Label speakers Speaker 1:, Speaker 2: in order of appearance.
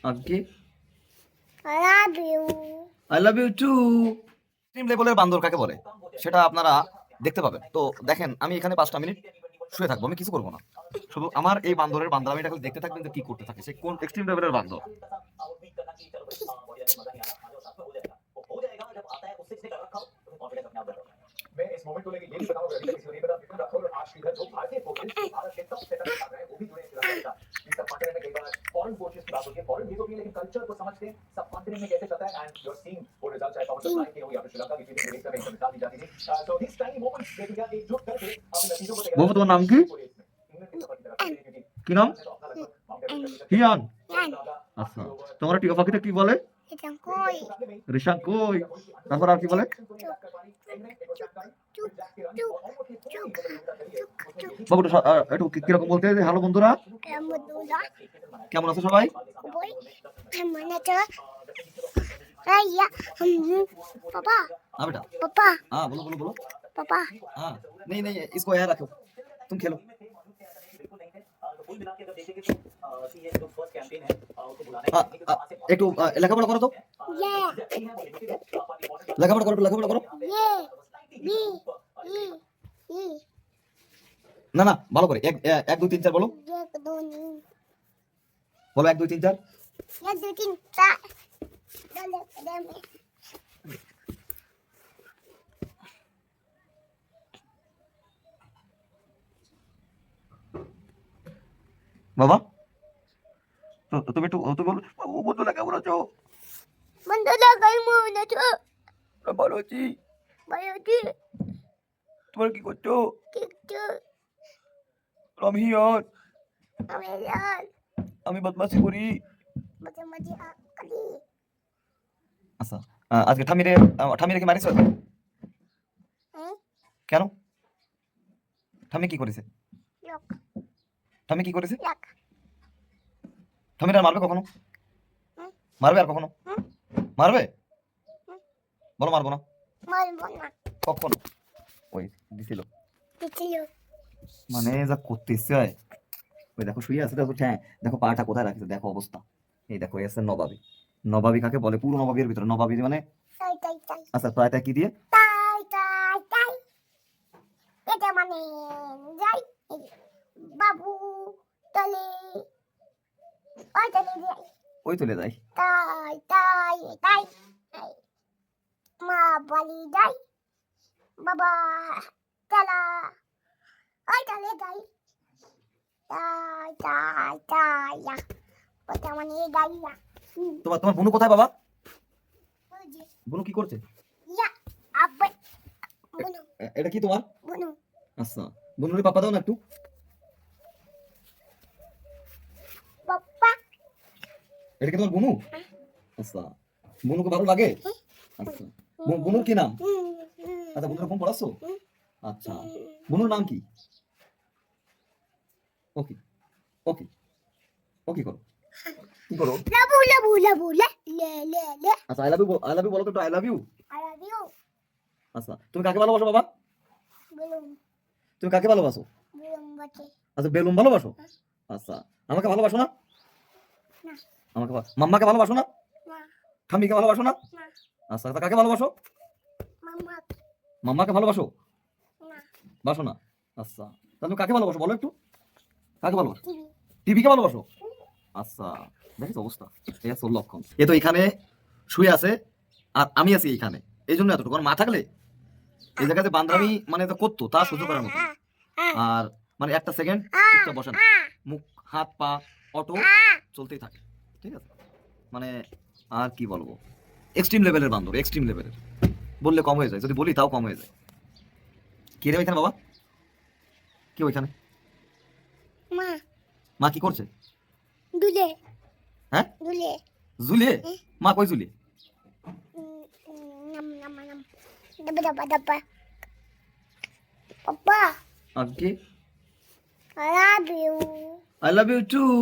Speaker 1: আগে
Speaker 2: I love you.
Speaker 1: I love you too. Extreme লেভেলের বান্দর কাকে বলে সেটা আপনারা দেখতে পাবেন। তো দেখেন, আমি এখানে 5টা মিনিট শুয়ে থাকবো, আমি কিছু করবো না, শুধু আমার এই বান্দরের বান্দর আমি এটা খালি দেখতে থাকবেন যে কি করতে থাকে, সে কোন এক্সট্রিম লেভেলের বান্দর।
Speaker 3: मैं इस मोमेंट को लेके ये भी बताऊंगा अभी तक किसी को नहीं पता विपिन राठौर और आज श्रीधर जो भारतीय कोचेस जो भारत के टॉप सेटअप निकाल रहे हैं वो भी जुड़े हैं श्रीलंका के साथ। इस सब कॉन्टिनेंट में कई बार फॉरेन कोचेस की बात होती है, फॉरेन भी होती है लेकिन कल्चर को समझते हैं सब कॉन्टिनेंट में कैसे चलता है एंड यू आर सीइंग वो रिजल्ट चाहे पॉवर सप्लाई के हो या फिर श्रीलंका की टीम में एक मिसाल दी जाती थी। सो दिस टाइनी मोमेंट्स देखिए एकजुट करके अपने नतीजों को
Speaker 1: वो तुम्हारा नाम की?
Speaker 3: इंग्लैंड के सफर की तरफ क्योंकि
Speaker 1: কি নাম? হিয়ান।
Speaker 2: Yan.
Speaker 1: আচ্ছা, তোমরা টিকা পাখিটা কি বলে?
Speaker 2: Itang koi.
Speaker 1: ঋষাং কই। তারপর আর কি বলে?
Speaker 2: Chuk. Chuk. Chuk. Chuk.
Speaker 1: বাবু একটু কিরকম বলতে হয়? হ্যালো বন্ধুরা,
Speaker 2: Kamu dulu.
Speaker 1: কেমন আছো সবাই?
Speaker 2: Boy. Mana tu? Raya. Papa.
Speaker 1: हाँ बेटा,
Speaker 2: Papa.
Speaker 1: हाँ बोलो बोलो बोलो।
Speaker 2: Papa.
Speaker 1: हाँ नहीं नहीं, इसको यहाँ रखो, तुम खेलो। हाँ, একটু লেখাপড়া করো তো,
Speaker 2: Yeah.
Speaker 1: লেখাপড়া করো, লেখাপড়া করো।
Speaker 2: Yeah. B. E. E.
Speaker 1: না না, ভালো করে এক এক দুই তিন চার বলো,
Speaker 2: Dia kedua.
Speaker 1: বলো 1 2 3 4।
Speaker 2: Yang dua tinta. Dalam dalam.
Speaker 1: বাবা তো তুমি একটু তুমি বলো, ও বন্ধুরা কেমন আছো?
Speaker 2: Benda dah kamu mana tu?
Speaker 1: ভালো আছি।
Speaker 2: Bayu tu.
Speaker 1: তোমরা কি করছো?
Speaker 2: Kita.
Speaker 1: আমি হিয়ান,
Speaker 2: Amelan.
Speaker 1: আমি বদমাশি করি।
Speaker 2: Macam-macam kali.
Speaker 1: আচ্ছা, আজকে ঠামিরে ঠামিরে কি মারিছো?
Speaker 2: Eh?
Speaker 1: কেন? ঠামি কি করেছে?
Speaker 2: Lok.
Speaker 1: ঠামি কি করেছে?
Speaker 2: Lok.
Speaker 1: ঠামিরে আর মারবে কখনো?
Speaker 2: হুম।
Speaker 1: মারবে আর কখনো?
Speaker 2: হুম।
Speaker 1: মারবে?
Speaker 2: হুম।
Speaker 1: বলো মারবো না।
Speaker 2: Malu mana?
Speaker 1: কখন? ওই দিছিল,
Speaker 2: Kecil.
Speaker 1: মানে যা করতেছে। ওই দেখো শুয়ে আছে, দেখো হ্যাঁ, দেখো পাটা কোথায় রাখছে, দেখো অবস্থা। এই দেখো এই আছে নবাবী। নবাবী কাকে বলে? পুরো নবাবীর ভিতরে নবাবী মানে
Speaker 2: Tai tai tai.
Speaker 1: আচ্ছা প্রায় কি দিয়ে?
Speaker 2: Tai tai tai. Kita mana? Jai. Babu. Tali. Oh tali jai.
Speaker 1: ওই চলে যায়।
Speaker 2: Tai tai tai. Tai. Ma bali jai. Baba. Tala. Oh tali jai. Tai tai tai ya. Kita mana jai ya?
Speaker 1: তোমার তোমার বোনু কোথায় বাবা?
Speaker 2: Bunuh.
Speaker 1: বোনু কি করছে?
Speaker 2: Ya. Apa? Bunuh.
Speaker 1: এটা কি তোমার?
Speaker 2: Bunuh.
Speaker 1: আচ্ছা, বোনুরে পাপা দাও না একটু।
Speaker 2: Papa.
Speaker 1: এটা কি তোমার বোনু? আচ্ছা, বোনুকে ভালো লাগে? আচ্ছা, বোনুর কি নাম? আচ্ছা, বোনুর ফোন পড়াচ্ছো? আচ্ছা, বোনুর নাম কি? ওকে ওকে ওকে করো, কি করো?
Speaker 2: Labu labu labu le le le le.
Speaker 1: আচ্ছা, আই লাভ ইউ বলো তো, একটু I love you.
Speaker 2: I love you.
Speaker 1: আচ্ছা, তুমি কাকে ভালোবাসো বাবা?
Speaker 2: Belum
Speaker 1: তুমি কাকে ভালোবাসো?
Speaker 2: belum baca.
Speaker 1: আচ্ছা, বেলুন ভালোবাসো? আচ্ছা, আমাকে ভালোবাসো না?
Speaker 2: না।
Speaker 1: আমাকে মাম্মাকে ভালোবাসো না?
Speaker 2: Na
Speaker 1: ঠাম্মিকে ভালোবাসো না?
Speaker 2: na
Speaker 1: আচ্ছা, তা কাকে ভালোবাসো?
Speaker 2: mama
Speaker 1: মাম্মাকে ভালোবাসো?
Speaker 2: na
Speaker 1: বাসো না? আচ্ছা, তা তুমি কাকে ভালোবাসো বলো একটু, কাকে ভালোবাসো?
Speaker 2: TV.
Speaker 1: টিভিকে ভালোবাসো? আচ্ছা, দেখিস অবস্থা, এই আছে ওর লক্ষণ। এ তো এখানে শুয়ে আছে আর আমি আছি এখানে, এই জন্য এতটুকু। আর মা থাকলে এই জায়গাতে বান্দরামি মানে তো করতো, তা সহ্য করার মতো। আর মানে একটা সেকেন্ড চুপচাপ বসে না, মুখ হাত পা অটো চলতেই থাকে, ঠিক আছে? মানে আর কি বলবো, এক্সট্রিম লেভেলের বান্দর, এক্সট্রিম লেভেলের। বললে কম হয়ে যায়, যদি বলি তাও কম হয়ে যায়। কে রে ওইখানে বাবা? কে ওইখানে?
Speaker 2: Ma
Speaker 1: মা কি করছে?
Speaker 2: dule.
Speaker 1: হ্যাঁ,
Speaker 2: Dule.
Speaker 1: জুলিয়ে? মা কই জুলিয়ে?
Speaker 2: Nam nam nam. Dapat dapat dapat. Papa,
Speaker 1: আর কি?
Speaker 2: I love you.
Speaker 1: I love you too.